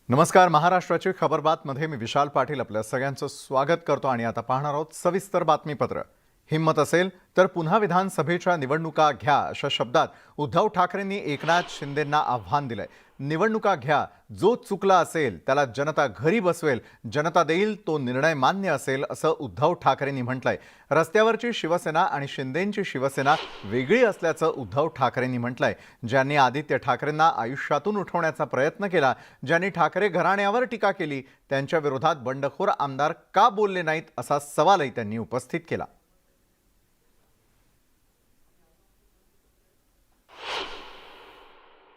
नमस्कार. महाराष्ट्राची खबरबातमध्ये मी विशाल पाटील आपल्या सगळ्यांचं स्वागत करतो आणि आता पाहणार आहोत सविस्तर बातमीपत्र. हिम्मत असेल तर पुन्हा विधानसभेच्या निवडणुका घ्या अशा शब्दात उद्धव ठाकरेंनी एकनाथ शिंदेंना आव्हान दिलंय. निवडणुका घ्या, जो चुकला असेल त्याला जनता घरी बसवेल, जनता देईल तो निर्णय मान्य असेल असं उद्धव ठाकरेंनी म्हटलंय. रस्त्यावरची शिवसेना आणि शिंदेंची शिवसेना वेगळी असल्याचं उद्धव ठाकरेंनी म्हटलंय. ज्यांनी आदित्य ठाकरेंना आयुष्यातून उठवण्याचा प्रयत्न केला, ज्यांनी ठाकरे घराण्यावर टीका केली, त्यांच्या विरोधात बंडखोर आमदार का बोलले नाहीत असा सवालही त्यांनी उपस्थित केला.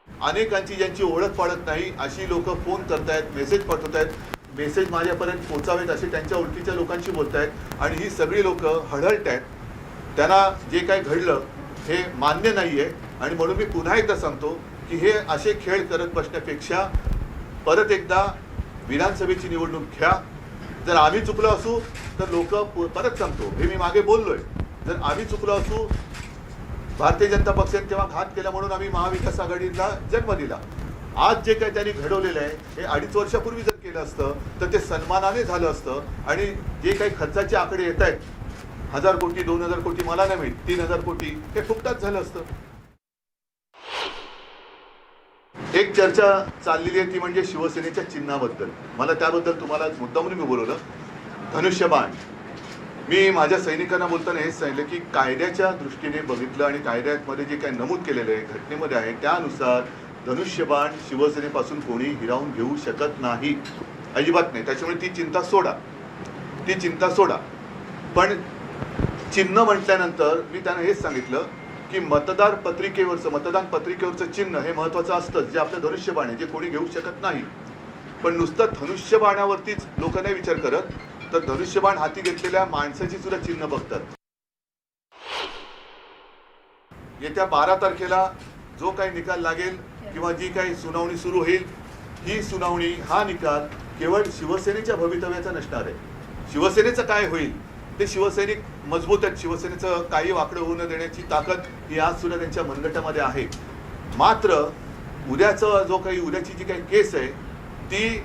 अनेकांची ज्यांची ओळख पडत नाही अशी लोक फोन करतायत, मेसेज पाठवतायत, मेसेज माझ्यापर्यंत पोहोचावेत असे त्यांच्या ओळखीच्या लोकांशी बोलतायत आणि ही सगळी लोक हळहळतायत. त्यांना जे काही घडलं हे मान्य नाही आहे आणि म्हणून मी पुन्हा एकदा सांगतो की हे असे खेळ करत बसण्यापेक्षा परत एकदा विधानसभेची निवडणूक घ्या. जर आम्ही चुकलो असू तर लोक परत सांगतो, हे मी मागे बोललोय, जर आम्ही चुकलो असू, भारतीय जनता पक्षाने तेव्हा घात केला म्हणून आम्ही महाविकास आघाडीला जन्म दिला. आज जे काही त्यांनी घडवलेलं आहे हे 2.5 वर्षापूर्वी जर केलं असतं तर ते सन्मानाने झालं असतं आणि जे काही खर्चाचे आकडे येत आहेत 1000 कोटी 2000 कोटी मला नाही माहीत 3000 कोटी हे फुकटात झालं असतं. एक चर्चा चाललेली आहे ती म्हणजे शिवसेनेच्या चिन्हाबद्दल. मला त्याबद्दल तुम्हाला मुद्दामून मी बोलवलं. धनुष्यबाण, मी माझ्या सैनिकांना बोलताना हेच सांगितलं की कायद्याच्या दृष्टीने बघितलं आणि कायद्यामध्ये जे काही नमूद केलेलं आहे घटनेमध्ये आहे त्यानुसार धनुष्यबाण शिवसेनेपासून कोणी हिरावून घेऊ शकत नाही, अजिबात नाही. त्याच्यामुळे ती चिंता सोडा. पण चिन्ह म्हटल्यानंतर मी त्यांना हेच सांगितलं की मतदान पत्रिकेवरचं चिन्ह हे महत्त्वाचं असतं, जे आपलं धनुष्यबाण आहे, जे कोणी घेऊ शकत नाही. पण नुसतं धनुष्यबाणावरतीच लोक नाही विचार करत, तर धनुष्यबाण हाती घेतलेल्या माणसाची सुद्धा चिन्ह बघतात. येत्या 12 तारखेला जो काही निकाल लागेल किंवा जी काही सुनावणी सुरू होईल, ही सुनावणी हा निकाल केवळ शिवसेनेच्या भवितव्याचा नसणार आहे. शिवसेनेचं काय होईल ते शिवसैनिक मजबूत आहेत, शिवसेनेचं काही वाकडं होऊ न देण्याची ताकद ही आज सुद्धा त्यांच्या मनगटामध्ये आहे. मात्र उद्याची जी काही केस आहे ती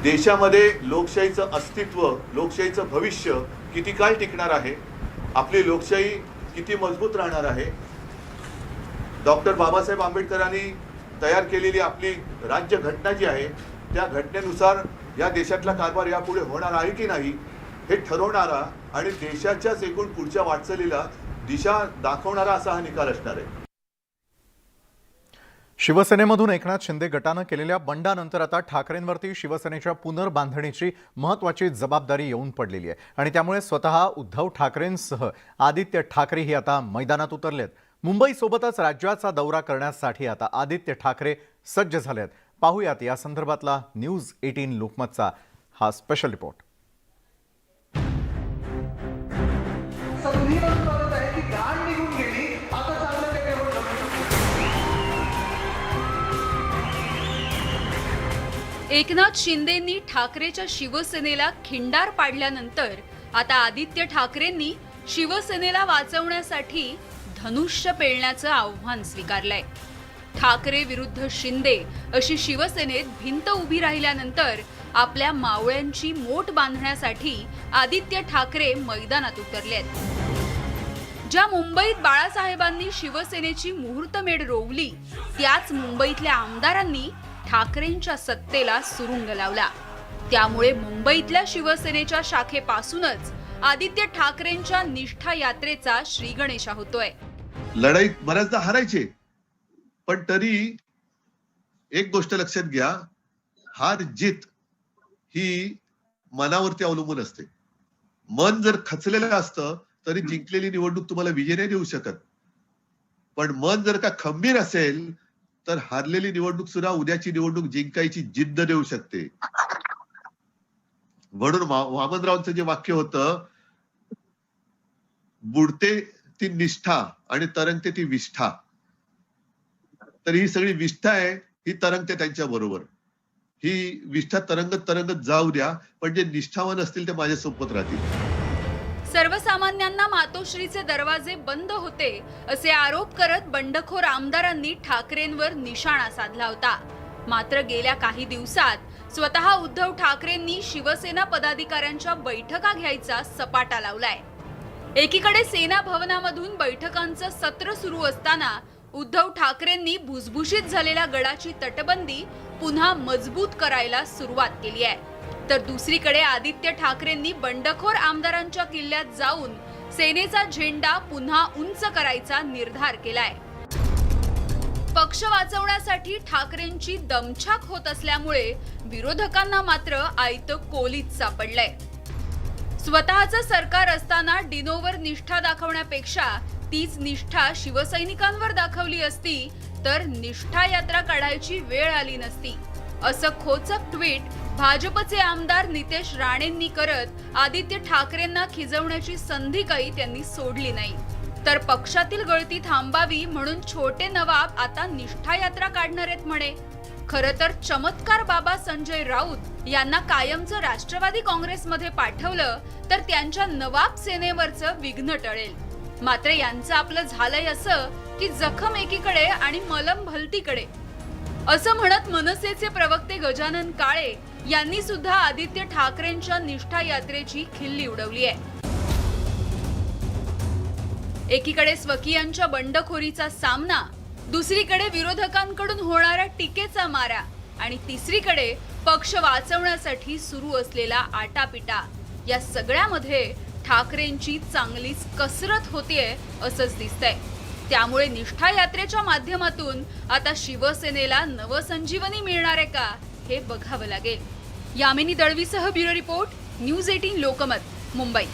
देशामध्ये लोकशाहीचं अस्तित्व, लोकशाहीचं भविष्य किती काळ टिकणार आहे, आपली लोकशाही किती मजबूत राहणार आहे, डॉक्टर बाबासाहेब आंबेडकरांनी तयार केलेली आपली राज्यघटना जी आहे त्या घटनेनुसार या देशातला कारभार यापुढे होणार आहे की नाही हे ठरवणारा आणि देशाच्याच एकूण पुढच्या वाटचालीला दिशा दाखवणारा असा हा निकाल असणार आहे. शिवसेनेमधून एकनाथ शिंदे गटानं केलेल्या बंडानंतर आता ठाकरेंवरती शिवसेनेच्या पुनर्बांधणीची महत्त्वाची जबाबदारी येऊन पडलेली आहे आणि त्यामुळे स्वतः उद्धव ठाकरेंसह आदित्य ठाकरेही आता मैदानात उतरलेत. मुंबईसोबतच राज्याचा दौरा करण्यासाठी आता आदित्य ठाकरे सज्ज झालेत. पाहूयात या संदर्भातला न्यूज 18 लोकमतचा हा स्पेशल रिपोर्ट. एकनाथ शिंदेंनी ठाकरेच्या शिवसेनेला खिंडार पाडल्यानंतर आता आदित्य ठाकरेंनी शिवसेनेला वाचवण्यासाठी धनुष्य पेलण्याचं आव्हान स्वीकारलंय. ठाकरे विरुद्ध शिंदे अशी शिवसेनेत भिंत उभी राहिल्यानंतर आपल्या मावळ्यांची मोट बांधण्यासाठी आदित्य ठाकरे मैदानात उतरलेत. ज्या मुंबईत बाळासाहेबांनी शिवसेनेची मुहूर्तमेढ रोवली त्याच मुंबईतल्या आमदारांनी ठाकरेंच्या सत्तेला सुरुंग लावला. त्यामुळे मुंबईतल्या शिवसेनेच्या शाखेपासूनच आदित्य ठाकरेंच्या निष्ठा यात्रेचा श्रीगणेशा होतोय. लढाईत बऱ्याचदा हारायचे, पण तरी एक गोष्ट लक्षात घ्या, हार जीत ही मनावरती अवलंबून असते. मन जर खचलेलं असतं तरी जिंकलेली निवडणूक तुम्हाला विजय नाही देऊ शकत, पण मन जर का खंबीर असेल तर हारलेली निवडणूक सुद्धा उद्याची निवडणूक जिंकायची जिद्द देऊ शकते. म्हणून वामनरावांचं जे वाक्य होतं, बुडते ती निष्ठा आणि तरंगते ती विष्ठा, तर ही सगळी विष्ठा आहे, ही तरंगते त्यांच्या बरोबर. ही विष्ठा तरंगत तरंगत जाऊ द्या, पण जे निष्ठावान असतील ते माझ्या सोबत राहतील. सर्वसामान्यांना मातोश्रीचे दरवाजे बंद होते असे आरोप करत बंडखोर आमदारांनी ठाकरेंवर निशाणा साधला होता. मात्र गेल्या काही दिवसात स्वतः उद्धव ठाकरेंनी शिवसेना पदाधिकाऱ्यांच्या बैठका घ्यायचा सपाटा लावलाय. एकीकडे सेना भवनामधून बैठकांचं सत्र सुरू असताना उद्धव ठाकरेंनी भुसभुशीत झालेल्या गडाची तटबंदी पुन्हा मजबूत करायला सुरुवात केली आहे. तर दुसरीकडे आदित्य ठाकरेंनी बंडखोर आमदारांच्या किल्ल्यात जाऊन सेनेचा झेंडा पुन्हा उंच करायचा निर्धार केलाय. पक्ष वाचवण्यासाठी ठाकरेंची दमछाक होत असल्यामुळे विरोधकांना मात्र आयतं कोलीत सापडलंय. स्वतःचं सरकार असताना डिनोवर निष्ठा दाखवण्यापेक्षा तीच निष्ठा शिवसैनिकांवर दाखवली असती तर निष्ठा यात्रा काढायची वेळ आली नसती, असं खोचक ट्विट भाजपचे आमदार नितेश राणेंनी करत आदित्य ठाकरेंना खिजवण्याची संधी काही त्यांनी सोडली नाही. तर पक्षातील गळती थांबावी म्हणून छोटे नवाब आता निष्ठा यात्रा काढणार आहेत म्हणे. खरं तर चमत्कार बाबा संजय राऊत यांना कायमचं राष्ट्रवादी काँग्रेसमध्ये पाठवलं तर त्यांच्या नवाब सेनेवरचं विघ्न टळेल. मात्र यांचं आपलं झालंय असं की जखम एकीकडे आणि मलम भलतीकडे, असं म्हणत मनसेचे प्रवक्ते गजानन काळे यांनी सुद्धा आदित्य ठाकरेंच्या निष्ठा यात्रेची खिल्ली उडवली आहे. एकीकडे स्वकीयांच्या बंडखोरीचा सामना, दुसरीकडे विरोधकांकडून होणाऱ्या टीकेचा मारा आणि तिसरीकडे पक्ष वाचवण्यासाठी सुरू असलेला आटापिटा, या सगळ्यामध्ये ठाकरेंची चांगलीच कसरत होतीये असंच दिसतंय. त्यामुळे निष्ठा यात्रेच्या माध्यमातून आता शिवसेनेला नवसंजीवनी मिळणार आहे का हे बघावं लागेल. यामिनी दळवीसह bureau report, news 18 Lokmat, Mumbai.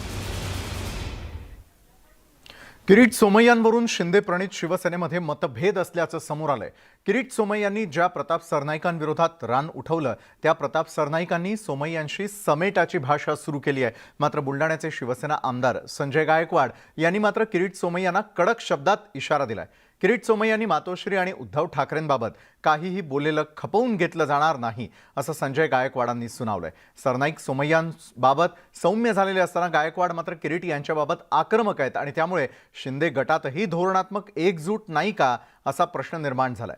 Kirit सोमय्यांवरून शिंदे प्रणित शिवसेनेमध्ये मतभेद असल्याचं समोर आलंय. किरीट सोमय्यांनी ज्या प्रताप सरनाईकांविरोधात रान उठवलं त्या प्रताप सरनाईकांनी सोमय्यांशी समेटाची भाषा सुरू केली आहे. मात्र बुलढाण्याचे शिवसेना आमदार संजय गायकवाड यांनी मात्र किरीट सोमय्यांना कडक शब्दात इशारा दिलाय. किरीट सोमय्यांनी मातोश्री आणि उद्धव ठाकरेंबाबत काहीही बोललेलं खपवून घेतलं जाणार नाही असं संजय गायकवाडांनी सुनावलंय. सरनाईक सोमय्यांबाबत सौम्य झालेले असताना गायकवाड मात्र किरीट यांच्याबाबत आक्रमक आहेत आणि त्यामुळे शिंदे गटातही धोरणात्मक एकजूट नाही का असा प्रश्न निर्माण झालाय.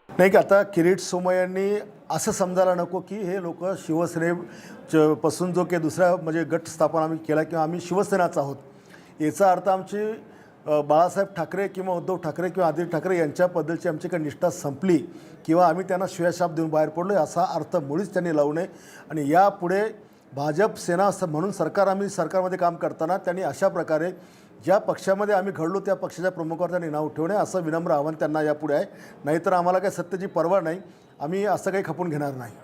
नाही की आता किरीट सोमय्यांनी असं समजायला नको की हे लोक शिवसेनेपासून जो काही दुसरा म्हणजे गट स्थापन आम्ही केला किंवा आम्ही शिवसेनाच आहोत, याचा अर्थ आमची बाळासाहेब ठाकरे किंवा उद्धव ठाकरे किंवा आदित्य ठाकरे यांच्याबद्दलची आमची काही निष्ठा संपली किंवा आम्ही त्यांना शिव्याशाप देऊन बाहेर पडलो असा अर्थ मुळीच त्यांनी लावू नये. आणि यापुढे भाजप सेना म्हणून आम्ही सरकारमध्ये काम करताना त्यांनी अशा प्रकारे ज्या पक्षामध्ये आम्ही घडलो त्या पक्षाच्या प्रमुखावर त्यांनी नाव ठेवणे असं विनम्र आव्हान त्यांना यापुढे आहे. नाहीतर आम्हाला काही सत्तेची पर्वा नाही, आम्ही असं काही खपून घेणार नाही.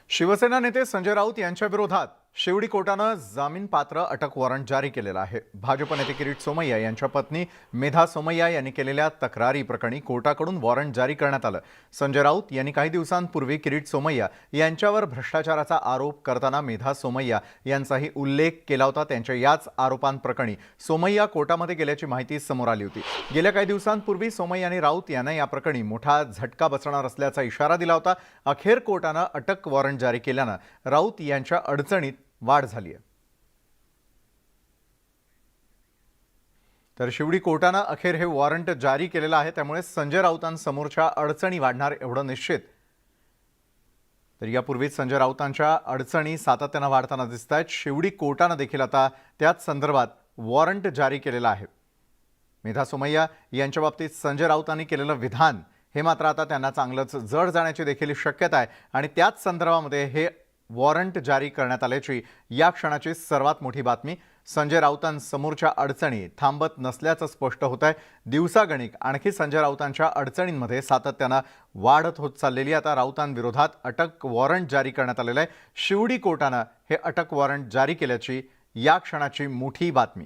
शिवसेना नेते संजय राऊत यांच्या विरोधात शिवडी कोर्टानं जामीनपात्र अटक वॉरंट जारी केलेलं आहे. भाजप नेते किरीट सोमय्या यांच्या पत्नी मेधा सोमय्या यांनी केलेल्या तक्रारी प्रकरणी कोर्टाकडून वॉरंट जारी करण्यात आलं. संजय राऊत यांनी काही दिवसांपूर्वी किरीट सोमय्या यांच्यावर भ्रष्टाचाराचा आरोप करताना मेधा सोमय्या यांचाही उल्लेख केला होता. त्यांच्या याच आरोपांप्रकरणी सोमय्या कोर्टामध्ये गेल्याची माहिती समोर आली होती. गेल्या काही दिवसांपूर्वी सोमय्या आणि राऊत यांना या प्रकरणी मोठा झटका बसणार असल्याचा इशारा दिला होता. अखेर कोर्टानं अटक वॉरंट जारी केल्यानं राऊत यांच्या अडचणीत वाढ झाली आहे. तर शिवडी कोर्टानं अखेर हे वॉरंट जारी केलेलं आहे. त्यामुळे संजय राऊतांसमोरच्या अडचणी वाढणार एवढं निश्चित. तर यापूर्वीच संजय राऊतांच्या अडचणी सातत्यानं वाढताना दिसत आहेत. शिवडी कोर्टानं देखील आता त्याच संदर्भात वॉरंट जारी केलेलं आहे. मेधा सोमय्या यांच्या बाबतीत संजय राऊतांनी केलेलं विधान हे मात्र आता त्यांना चांगलंच जड जाण्याची देखील शक्यता आहे आणि त्याच संदर्भामध्ये हे वॉरंट जारी करण्यात आल्याची या क्षणाची सर्वात मोठी बातमी. संजय राऊतांसमोरच्या अडचणी थांबत नसल्याचं स्पष्ट होत आहे. दिवसागणिक आणखी संजय राऊतांच्या अडचणींमध्ये सातत्यानं वाढत होत चाललेली. आता राऊतांविरोधात अटक वॉरंट जारी करण्यात आलेलं आहे. शिवडी कोर्टानं हे अटक वॉरंट जारी केल्याची या क्षणाची मोठी बातमी.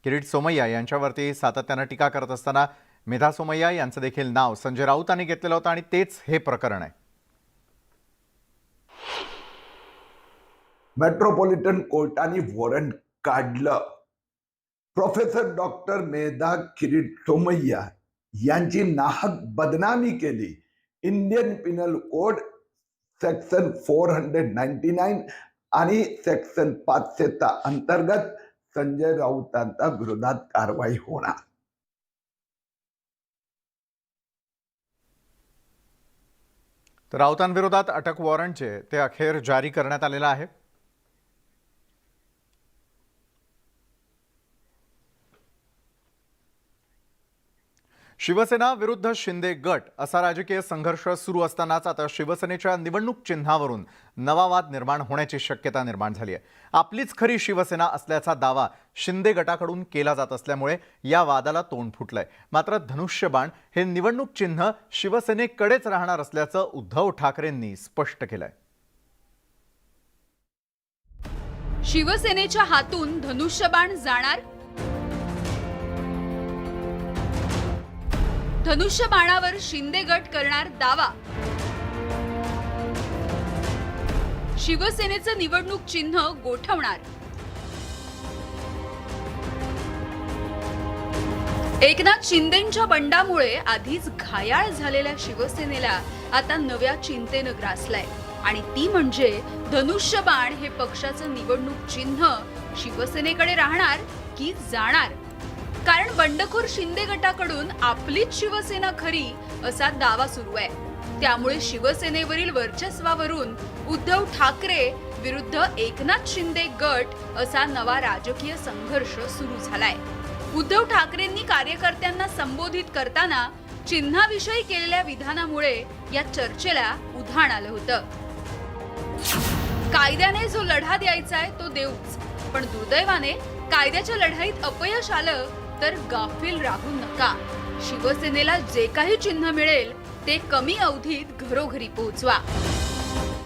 किरीट सोमय्या यांच्यावरती सातत्यानं टीका करत असताना मेधा सोमय्या यांचं देखील नाव संजय राऊतांनी घेतलेलं होतं आणि तेच हे प्रकरण आहे. मेट्रोपॉलिटन कोर्टाने वॉरंट काढलं. प्रोफेसर डॉक्टर मेधा किरीट सोमय्या यांची नाहक बदनामी केली. इंडियन पिनल कोड सेक्शन 499 आणि सेक्शन 500 अंतर्गत संजय राऊतांच्या विरोधात कारवाई होणार. तर राऊतांविरोधात अटक वॉरंटचे ते अखेर जारी करण्यात आलेलं आहे. शिवसेना विरुद्ध शिंदे गट असा राजकीय संघर्ष सुरू असतानाच आता शिवसेनेच्या निवडणूक चिन्हावरून नवा वाद निर्माण होण्याची शक्यता निर्माण झाली आहे. आपलीच खरी शिवसेना असल्याचा दावा शिंदे गटाकडून केला जात असल्यामुळे या वादाला तोंड फुटलंय. मात्र धनुष्यबाण हे निवडणूक चिन्ह शिवसेनेकडेच राहणार असल्याचं उद्धव ठाकरेंनी स्पष्ट केलंय. शिवसेनेच्या हातून धनुष्यबाण जाणार. धनुष्यबाणावर शिंदे गट करणार दावा. शिवसेनेचं निवडणूक चिन्ह गोठवणार. एकनाथ शिंदेंच्या बंडामुळे आधीच घायाळ झालेल्या शिवसेनेला आता नव्या चिंतेनं ग्रासलाय आणि ती म्हणजे धनुष्यबाण हे पक्षाचं निवडणूक चिन्ह शिवसेनेकडे राहणार की जाणार. कारण बंडखोर शिंदे गटाकडून आपलीच शिवसेना खरी असा दावा सुरू आहे. त्यामुळे शिवसेनेवरील वर्चस्वावरून उद्धव ठाकरे विरुद्ध एकनाथ शिंदे गट असा नवा राजकीय संघर्ष सुरू झालाय. उद्धव ठाकरेंनी कार्यकर्त्यांना संबोधित करताना चिन्हाविषयी केलेल्या विधानामुळे या चर्चेला उधाण आलं होतं. कायद्याने जो लढा द्यायचाय तो देऊच, पण दुर्दैवाने कायद्याच्या लढाईत अपयश आलं तर गाफील राहू नका. शिवसेनेला जे काही चिन्ह मिळेल ते कमी अवधीत घरोघरी पोहोचवा.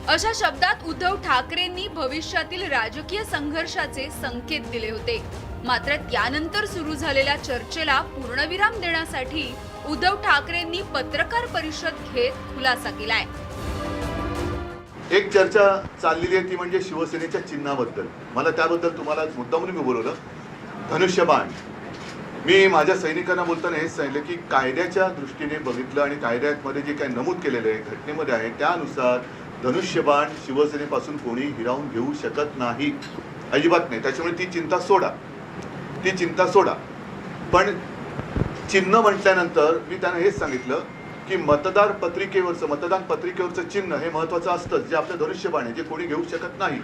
अशा शब्दात उद्धव ठाकरेंनी भविष्यातील राजकीय संघर्षाचे संकेत दिले होते. मात्र त्यानंतर सुरू झालेल्या चर्चेला पूर्णविराम देण्यासाठी उद्धव ठाकरेंनी पत्रकार परिषद घेत खुलासा केलाय. एक चर्चा चाललेली आहे ती म्हणजे शिवसेनेच्या चिन्हाबद्दल. मला त्याबद्दल तुम्हाला मुद्दामून मी बोलवलं. धनुष्यबाण, मी माझ्या सैनिकांना बोलताना हेच सांगितलं की कायद्याच्या दृष्टीने बघितलं आणि कायद्यामध्ये जे काही नमूद केलेलं आहे, घटनेमध्ये आहे, त्यानुसार धनुष्यबाण शिवसेनेपासून कोणी हिरावून घेऊ शकत नाही, अजिबात नाही. त्याच्यामुळे ती चिंता सोडा. पण चिन्ह म्हटल्यानंतर मी त्यांना हेच सांगितलं की मतदान पत्रिकेवरचं चिन्ह हे महत्वाचं असतं, जे आपलं धनुष्यबाण आहे, जे कोणी घेऊ शकत नाही.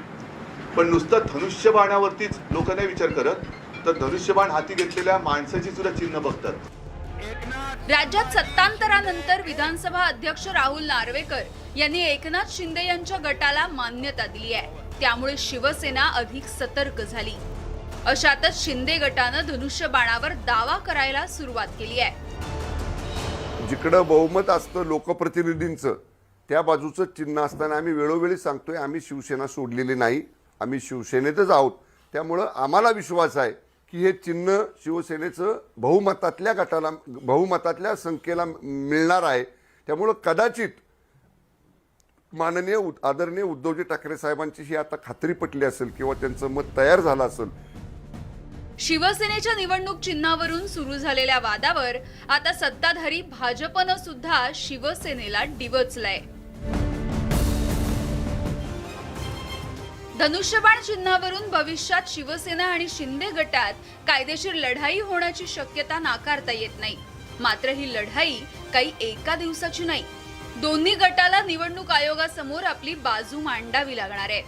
पण नुसतं धनुष्यबाणावरतीच लोक नाही विचार करत, तर धनुष्यबाण हाती घेतलेल्या माणसाची सुद्धा चिन्ह बघतात. राज्यात सत्तांतरानंतर विधानसभा अध्यक्ष राहुल नार्वेकर यांनी एकनाथ शिंदे यांच्या गटाला मान्यता दिली आहे. त्यामुळे शिवसेना अधिक सतर्क झाली. अशातच शिंदे गटानं धनुष्यबाणावर दावा करायला सुरुवात केली आहे. जिकडं बहुमत असतं लोकप्रतिनिधींचं, त्या बाजूचं चिन्ह असताना आम्ही वेळोवेळी सांगतोय आम्ही शिवसेना सोडलेली नाही, आम्ही शिवसेनेतच आहोत. त्यामुळं आम्हाला विश्वास आहे की हे चिन्ह शिवसेनेचं बहुमतातल्या संख्येला मिळणार आहे. त्यामुळं कदाचित माननीय आदरणीय उद्धवजी ठाकरे साहेबांची ही आता खात्री पटली असेल किंवा त्यांचं मत तयार झालं असेल. शिवसेनेच्या निवडणूक चिन्हावरून सुरू झालेल्या वादावर आता सत्ताधारी भाजपनं सुद्धा शिवसेनेला डिवचलंय. धनुष्यबाण चिन्हावरून भविष्यात शिवसेना आणि शिंदे गटात कायदेशीर लढाई होण्याची शक्यता नाकारता येत नाही. मात्र ही लढाई काही एका दिवसाची नाही. दोन्ही गटाला निवडणूक आयोगासमोर आपली बाजू मांडावी लागणार आहे.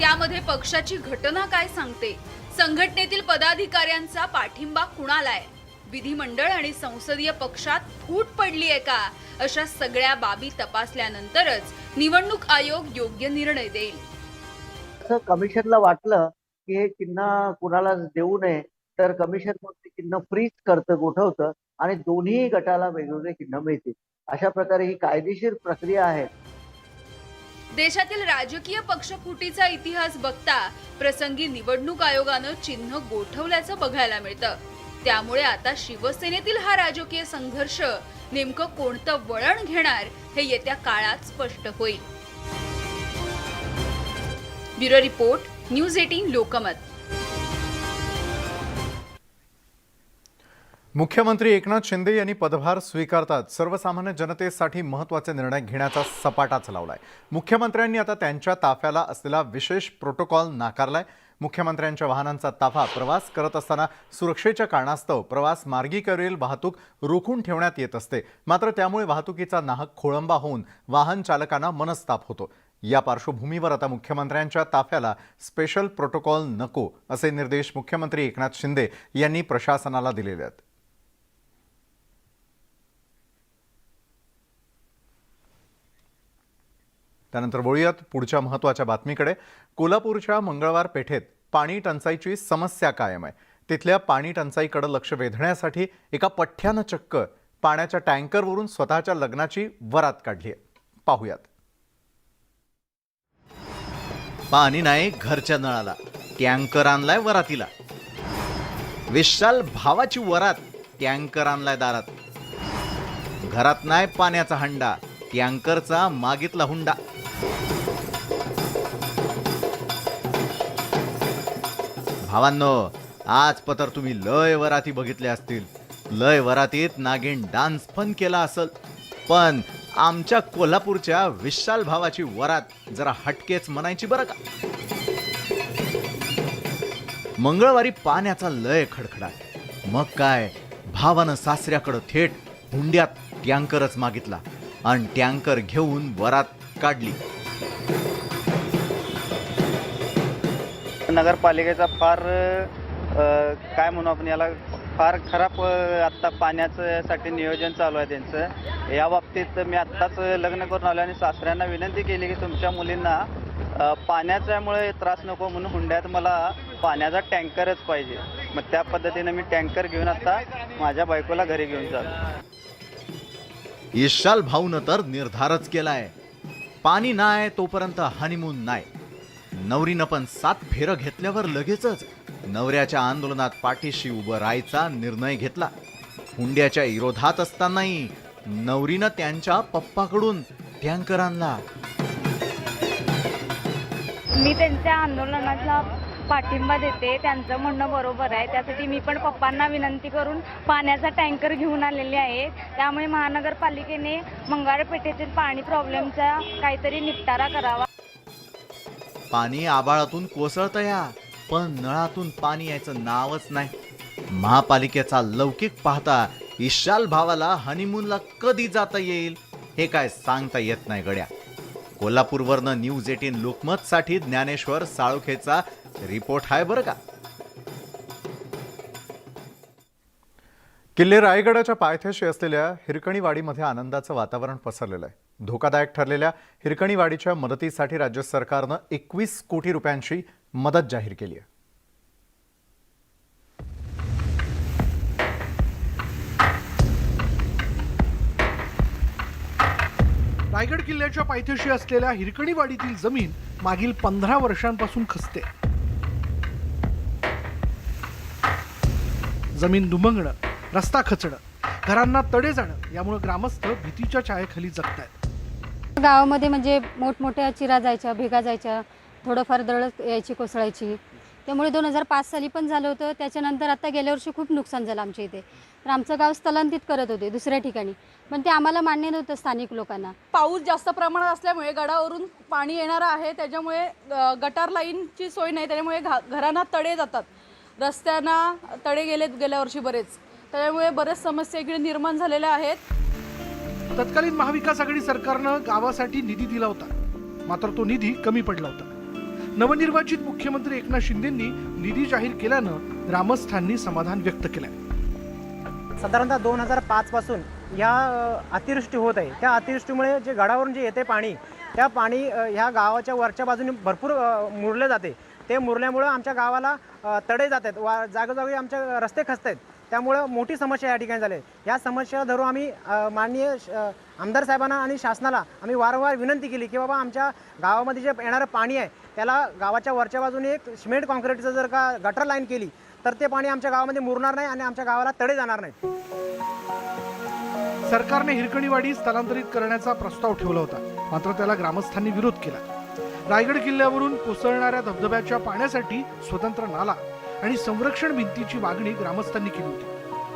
त्यामध्ये पक्षाची घटना काय सांगते, संघटनेतील पदाधिकाऱ्यांचा पाठिंबा कुणाला आहे, विधिमंडळ आणि संसदीय पक्षात फूट पडली आहे का, अशा सगळ्या बाबी तपासल्यानंतरच निवडणूक आयोग योग्य निर्णय देईल. असं कमिशनला वाटलं की हे चिन्ह कुणाला देऊ नये, तर कमिशन मग ते चिन्ह फ्रीज करतं, गोठवतं आणि दोन्ही गटाला वेगवेगळे चिन्ह मिळतील. अशा प्रकारे ही कायदेशीर प्रक्रिया आहे. देशातील राजकीय पक्षफुटीचा इतिहास बघता प्रसंगी निवडणूक आयोगानं चिन्ह गोठवल्याचं बघायला मिळतं. त्यामुळे आता शिवसेनेतील हा राजकीय संघर्ष नेमकं कोणतं वळण घेणार हे येत्या काळात स्पष्ट होईल. Bureau report, news 18 Lokmat. मुख्यमंत्री एकनाथ शिंदे यांनी पदभार स्वीकारताच सर्वसामान्य जनतेसाठी महत्त्वाचे निर्णय घेण्याचा सपाटाच लावलाय. मुख्यमंत्र्यांनी आता त्यांच्या ताफ्याला असलेला विशेष प्रोटोकॉल नाकारलाय. मुख्यमंत्र्यांच्या वाहनांचा ताफा प्रवास करत असताना सुरक्षेच्या कारणास्तव प्रवास मार्गिकेवरील वाहतूक रोखून ठेवण्यात येत असते. मात्र त्यामुळे वाहतुकीचा नाहक खोळंबा होऊन वाहन चालकांना मनस्ताप होतो. या पार्श्वभूमीवर आता मुख्यमंत्र्यांच्या ताफ्याला स्पेशल प्रोटोकॉल नको असे निर्देश मुख्यमंत्री एकनाथ शिंदे यांनी प्रशासनाला दिलेले आहेत. त्यानंतर वळूयात पुढच्या महत्त्वाच्या बातमीकडे. कोल्हापूरच्या मंगळवार पेठेत पाणी टंचाईची समस्या कायम आहे. तिथल्या पाणी टंचाईकडे लक्ष वेधण्यासाठी एका पठ्ठ्यानं चक्क पाण्याच्या टँकरवरून स्वतःच्या लग्नाची वरात काढली आहे. पाहूयात. पाणी नाही घरच्या नळाला, टँकर आणलाय वरातीला. विशाल भावाची वरात, टँकर आणलाय दारात. घरात नाही पाण्याचा हंडा, टँकरचा मागितला हुंडा. भावांनो, आज पतर तुम्ही लय वराती बघितल्या असतील. लय वरातीत नागिन डान्स पण केला असेल. पण आमच्या कोल्हापूरच्या विशाल भावाची वरात जरा हटकेच म्हणायची बरं का. मंगळवारी पाण्याचा लय खडखडा. मग काय, भावानं सासऱ्याकडं थेट हुंड्यात टँकरच मागितला आणि टँकर घेऊन वरात काढली. नगरपालिकेचा फार काय म्हणू आपण याला, फार खराब आत्ता पाण्यासाठी नियोजन चालू आहे त्यांचं. या बाबतीत मी आत्ताच लग्न करून आलो आणि सासऱ्यांना विनंती केली की तुमच्या मुलींना पाण्याच्यामुळे त्रास नको म्हणून हुंड्यात मला पाण्याचा टँकरच पाहिजे. मग त्या पद्धतीनं मी टँकर घेऊन आता माझ्या बायकोला घरी घेऊन जातो. विशाल भाऊनं तर निर्धारच केलाय, पाणी नाही तोपर्यंत हनीमून नाही. नवरीनं पण 7 फेरं घेतल्यावर लगेचच नवऱ्याच्या आंदोलनात पाठीशी उभं राहायचा निर्णय घेतला. हुंड्याच्या विरोधात असतानाही नवरीनं त्यांच्या पप्पाकडून टँकर आणला. मी त्यांच्या आंदोलनाला पाठिंबा देते, त्यांचं म्हणणं बरोबर आहे. त्यासाठी मी पण पप्पांना विनंती करून पाण्याचा टँकर घेऊन आलेले आहे. त्यामुळे महानगरपालिकेने मंगळपेठेतील पाणी प्रॉब्लेमचा काहीतरी निपटारा करावा. पाणी आबाळातून कोसळतया, पण नळातून पाणी यायचं नावच नाही. महापालिकेचा लौकिक पाहता विशाल भावाला हनीमूनला कधी जाता येईल हे काय सांगता येत नाही गड्या. कोल्हापूरवरनं न्यूज 18 लोकमत साठी ज्ञानेश्वर साळोखेचा रिपोर्ट आहे बरं का. किल्ले रायगडाच्या पायथ्याशी असलेल्या हिरकणीवाडीमध्ये आनंदाचं वातावरण पसरलेलं आहे. धोकादायक ठरलेल्या हिरकणीवाडीच्या मदतीसाठी राज्य सरकारनं 21 कोटी रुपयांची मदत जाहीर केली आहे. रायगड किल्ल्याच्या पायथ्याशी असलेल्या हिरकणीवाडीतील जमीन मागील 15 वर्षांपासून खचते. जमीन दुमंगणं, रस्ता खचणं, घरांना तडे जाणं यामुळे ग्रामस्थ भीतीच्या छायेखाली जगतायत. गावामध्ये म्हणजे मोठमोठ्या चिरा जायच्या, भेगा जायच्या, थोडंफार दळत यायची, कोसळायची. त्यामुळे 2005 साली पण झालं होतं. त्याच्यानंतर आता गेल्या वर्षी खूप नुकसान झालं आमच्या इथे. तर आमचं गाव स्थलांतरित करत होते दुसऱ्या ठिकाणी, पण ते आम्हाला मान्य नव्हतं स्थानिक लोकांना. पाऊस जास्त प्रमाणात असल्यामुळे गडावरून पाणी येणारं आहे, त्याच्यामुळे गटार लाईनची सोय नाही, त्याच्यामुळे घरांना तडे जातात. रस्त्यांना तडे गेलेत गेल्या वर्षी बरेच, त्यामुळे बरेच समस्या इकडे निर्माण झालेल्या आहेत. तत्कालीन महाविकास आघाडी सरकारनं गावासाठी निधी दिला होता, मात्र तो निधी कमी पडला होता. नवनिर्वाचित मुख्यमंत्री एकनाथ शिंदेंनी निधी जाहीर केल्यानं ग्रामस्थांनी समाधान व्यक्त केलंय. साधारणतः 2005 पासून या अतिवृष्टी होत आहे. त्या अतिवृष्टीमुळे जे गडावरून जे येते पाणी, त्या पाणी ह्या गावाच्या वरच्या बाजूने भरपूर मुरले जाते. ते मुरल्यामुळं आमच्या गावाला तडे जात आहेत, जागोजागी आमच्या रस्ते खचत आहेत. त्यामुळं मोठी समस्या या ठिकाणी झाली. या समस्या धरून आम्ही माननीय आमदार साहेबांना आणि शासनाला आम्ही वारंवार विनंती केली की बाबा आमच्या गावामध्ये जे येणारं पाणी आहे त्याला गावाच्या वरच्या बाजूने एक सिमेंट कॉन्क्रीटचं जर का गटर लाईन केली तर ते पाणी आमच्या गावामध्ये मुरणार नाही आणि आमच्या गावाला तडे जाणार नाहीत. सरकारने हिरकणीवाडी स्थलांतरित करण्याचा प्रस्ताव ठेवला होता, मात्र त्याला ग्रामस्थांनी विरोध केला. रायगड किल्ल्यावरून कोसळणाऱ्या धबधब्याच्या पाण्यासाठी स्वतंत्र नाला आणि संरक्षण भिंतीची मागणी ग्रामस्थांनी केली होती.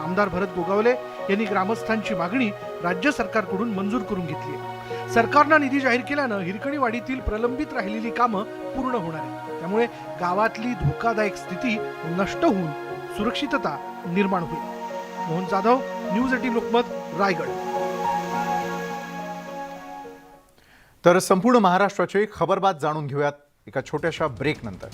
आमदार भरत गोगावले यांनी ग्रामस्थांची मागणी राज्य सरकारकडून मंजूर करून घेतली आहे. सरकारनं निधी जाहीर केल्यानं हिरकणीवाडीतील प्रलंबित राहिलेली कामं पूर्ण होणार आहेत. त्यामुळे गावातली धोकादायक स्थिती नष्ट होऊन सुरक्षितता निर्माण होईल. मोहन जाधव, न्यूज 18 लोकमत, रायगड. तर संपूर्ण महाराष्ट्राची खबरबात जाणून घेऊयात एका छोट्याशा ब्रेक नंतर.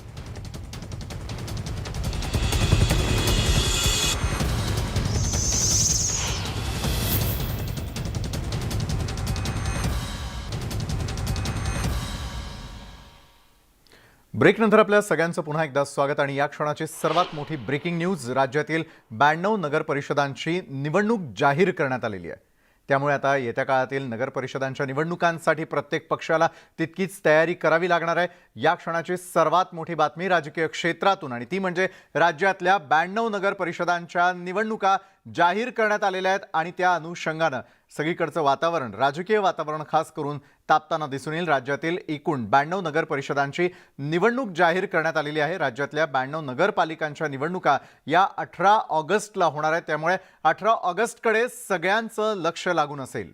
ब्रेक नंतर आपल्या सगळ्यांचं पुन्हा एकदा स्वागत. आणि या क्षणाची सर्वात मोठी ब्रेकिंग न्यूज. राज्यातील 92 नगर परिषदांची निवडणूक जाहीर करण्यात आलेली आहे. त्यामुळे आता येत्या काळातील नगर परिषदांच्या निवडणुकांसाठी प्रत्येक पक्षाला तितकीच तयारी करावी लागणार आहे. या क्षणाची सर्वात मोठी बातमी राजकीय क्षेत्रातून, आणि ती म्हणजे राज्यातल्या 92 नगर परिषदांच्या निवडणुका जाहीर करण्यात आलेल्या आहेत. आणि त्या अनुषंगानं सगळीकडचं वातावरण, राजकीय वातावरण खास करून तापताना दिसून येईल. राज्यातील एकूण 92 नगर परिषदांची निवडणूक जाहीर करण्यात आलेली आहे. राज्यातल्या 92 नगरपालिकांच्या निवडणुका या 18 ऑगस्टला होणार आहेत. त्यामुळे 18 ऑगस्टकडे सगळ्यांचं लक्ष लागून असेल.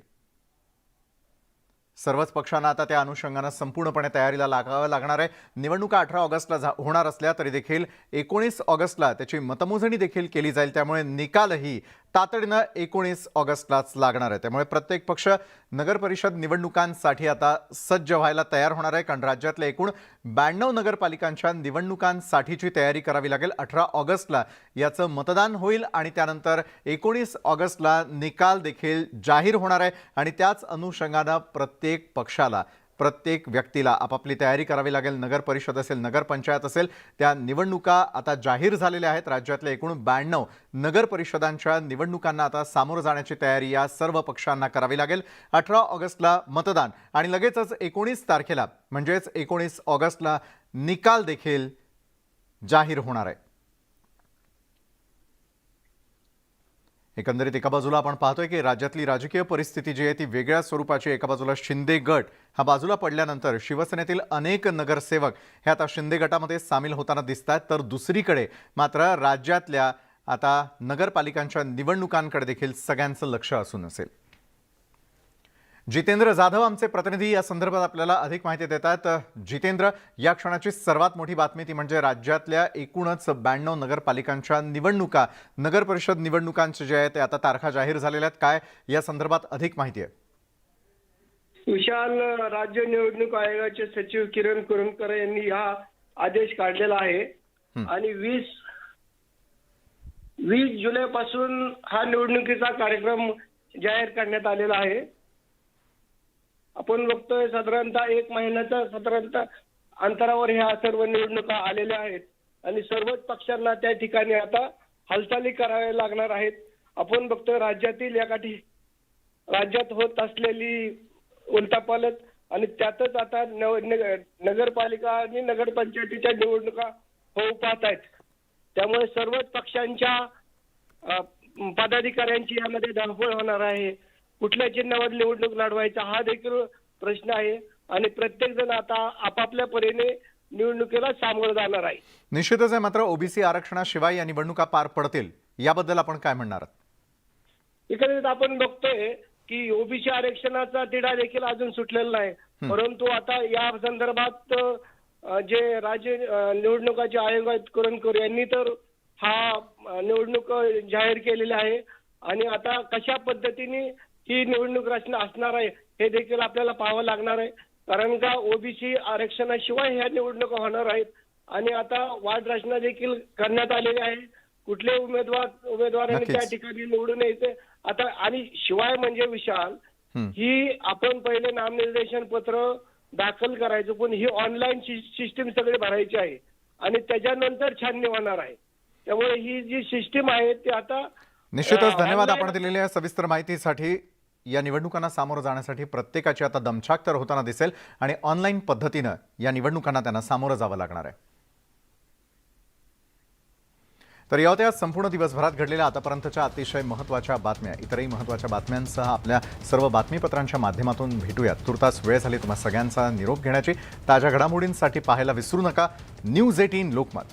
सर्वच पक्षांना आता त्या अनुषंगानं संपूर्णपणे तयारीला लागावं लागणार आहे. निवडणुका 18 ऑगस्टला होणार असल्या तरी देखील 19 ऑगस्टला त्याची मतमोजणी देखील केली जाईल. त्यामुळे निकालही तातडीनं 19 ऑगस्टलाच लागणार आहे. त्यामुळे प्रत्येक पक्ष नगरपरिषद निवडणुकांसाठी आता सज्ज व्हायला तयार होणार आहे. कारण राज्यातल्या एकूण 92 नगरपालिकांच्या निवडणुकांसाठीची तयारी करावी लागेल. 18 ऑगस्टला याचं मतदान होईल आणि त्यानंतर 19 ऑगस्टला निकाल देखील जाहीर होणार आहे. आणि त्याच अनुषंगानं प्रत्येक पक्षाला, प्रत्येक व्यक्तीला आपापली तयारी करावी लागेल. नगर परिषद असेल, नगरपंचायत असेल, त्या निवडणुका आता जाहीर झालेल्या आहेत. राज्यातल्या एकूण 92 नगर परिषदांच्या निवडणुकांना आता सामोरं जाण्याची तयारी या सर्व पक्षांना करावी लागेल. 18 ऑगस्टला मतदान आणि लगेचच 19 तारखेला म्हणजेच 19 ऑगस्टला निकाल देखील जाहीर होणार आहे. एकंदरीत एका बाजूला आपण पाहतोय की राज्यातली राजकीय परिस्थिती जी आहे ती वेगळ्या स्वरूपाची. एका बाजूला शिंदे गट हा बाजूला पडल्यानंतर शिवसेनेतील अनेक नगरसेवक हे आता शिंदे गटामध्ये सामील होताना दिसत आहेत. तर दुसरीकडे मात्र राज्यातल्या आता नगरपालिकांच्या निवडणुकांकडे देखील सगळ्यांचं लक्ष असून असेल. जितेंद्र जाधव आमचे प्रतिनिधी या संदर्भात आपल्याला अधिक माहिती देतात. जितेंद्र, या क्षणाची सर्वात मोठी बातमी ती म्हणजे राज्यातल्या एकूणच 92 नगरपालिकांच्या निवडणुका, नगर परिषद निवडणुकांचे जे आहे ते आता तारखा जाहीर झालेल्या आहेत. काय या संदर्भात अधिक माहिती आहे? विशाल, राज्य निवडणूक आयोगाचे सचिव किरण कुरुंदकर यांनी हा आदेश काढलेला आहे. आणि 20 जुलैपासून हा निवडणुकीचा कार्यक्रम जाहीर करण्यात आलेला आहे. आपण बघतोय साधारणतः 1 महिन्याच्या साधारणतः अंतरावर ह्या सर्व निवडणुका आलेल्या आहेत. आणि सर्वच पक्षांना त्या ठिकाणी आता हालचाली कराव्या लागणार आहेत. आपण बघतोय राज्यात होत असलेली उलटापालट आणि त्यातच आता नगरपालिका आणि नगरपंचायतीच्या निवडणुका होऊ पाहत आहेत. त्यामुळे सर्वच पक्षांच्या पदाधिकाऱ्यांची यामध्ये धावपळ होणार आहे. कुठल्या चिन्हावर निवडणूक लढवायचा हा देखील प्रश्न आहे. आणि प्रत्येक जण आता आपापल्या परीने निवडणुकीला सामोरं जाणार आहे. निश्चितच आहे. मात्र ओबीसी आरक्षणाशिवाय या निवडणुका पार पडतील याबद्दल आपण काय म्हणणार आहात? एकंदरीत आपण बघतोय की ओबीसी आरक्षणाचा तिढा देखील अजून सुटलेला नाही. परंतु आता या संदर्भात जे राज्य निवडणुकाचे आयोग आहेत कुरुंदकर यांनी तर हा निवडणूक जाहीर केलेली आहे. आणि आता कशा पद्धतीने ही निवडणूक रचना असणार आहे हे देखील आपल्याला पाहावं लागणार आहे. कारण का ओबीसी आरक्षणाशिवाय ह्या निवडणुका होणार आहेत. आणि आता वार्ड रचना देखील करण्यात आलेली आहे. कुठले उमेदवारांनी त्या ठिकाणी निवडून यायचे आता. आणि शिवाय म्हणजे विशाल, ही आपण पहिले नामनिर्देशन पत्र दाखल करायचो, पण ही ऑनलाईन सिस्टीम सगळी भरायची आहे आणि त्याच्यानंतर छाननी होणार आहे. त्यामुळे ही जी सिस्टीम आहे ती आता निश्चितच. धन्यवाद आपण दिलेल्या सविस्तर माहितीसाठी. या निवडणुकांना सामोरं जाण्यासाठी प्रत्येकाची आता दमछाक तर होताना दिसेल आणि ऑनलाईन पद्धतीनं या निवडणुकांना त्यांना सामोरं जावं लागणार आहे. तर या होत्या संपूर्ण दिवसभरात घडलेल्या आतापर्यंतच्या अतिशय महत्त्वाच्या बातम्या. इतरही महत्त्वाच्या बातम्यांसह आपल्या सर्व बातमीपत्रांच्या माध्यमातून भेटूयात. तुर्तास वेळ झाली तुम्हा सगळ्यांचा निरोप घेण्याची. ताज्या घडामोडींसाठी पाहायला विसरू नका न्यूज 18 लोकमत.